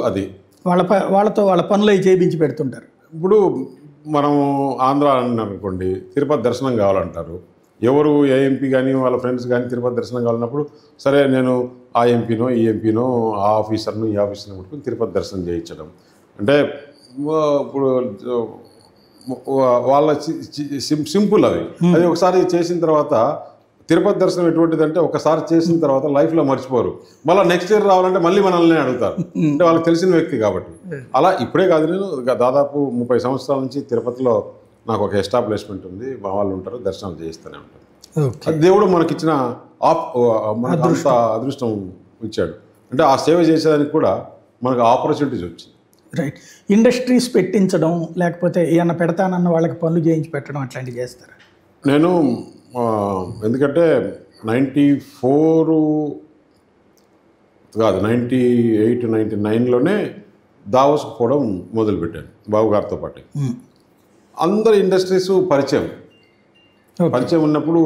అది వాళ్ళతో వాళ్ళ పనులు అవి చేయించి పెడుతుంటారు. ఇప్పుడు మనం ఆంధ్ర అనుకోండి, తిరుపతి దర్శనం కావాలంటారు. ఎవరు ఏ ఎంపీ కానీ వాళ్ళ ఫ్రెండ్స్ కానీ తిరుపతి దర్శనం కావాలన్నప్పుడు సరే నేను ఆ ఎంపీనో ఈ ఎంపీనో ఆ ఆఫీసర్ను ఈ ఆఫీసర్ని పట్టుకుని తిరుపతి దర్శనం చేయించడం అంటే ఇప్పుడు వాళ్ళ సింపుల్ అది ఒకసారి చేసిన తర్వాత తిరుపతి దర్శనం ఎటువంటిదంటే ఒకసారి చేసిన తర్వాత లైఫ్లో మర్చిపోరు. మళ్ళీ నెక్స్ట్ ఇయర్ రావాలంటే మళ్ళీ మనల్ని అడుగుతారు, అంటే వాళ్ళకి తెలిసిన వ్యక్తి కాబట్టి. అలా ఇప్పుడే కాదు, నేను దాదాపు 30 సంవత్సరాల నుంచి తిరుపతిలో నాకు ఒక ఎస్టాబ్లిష్మెంట్ ఉంది, మా వాళ్ళు ఉంటారు, దర్శనం చేయిస్తూనే ఉంటారు. దేవుడు మనకిచ్చిన మనకు అంత అదృష్టం ఇచ్చాడు, అంటే ఆ సేవ చేసేదానికి కూడా మనకు ఆపర్చునిటీస్ వచ్చింది. రైట్. ఇండస్ట్రీస్ పెట్టించడం లేకపోతే ఏమన్నా పెడతానన్న వాళ్ళకి పనులు చేయించి పెట్టడం అట్లాంటివి చేస్తారు? నేను ఎందుకంటే 94 కాదు 98, 99లోనే దావోస్కు పోవడం మొదలుపెట్టాను బాబు గారితో పాటు. అందరు ఇండస్ట్రీస్ పరిచయం ఉన్నప్పుడు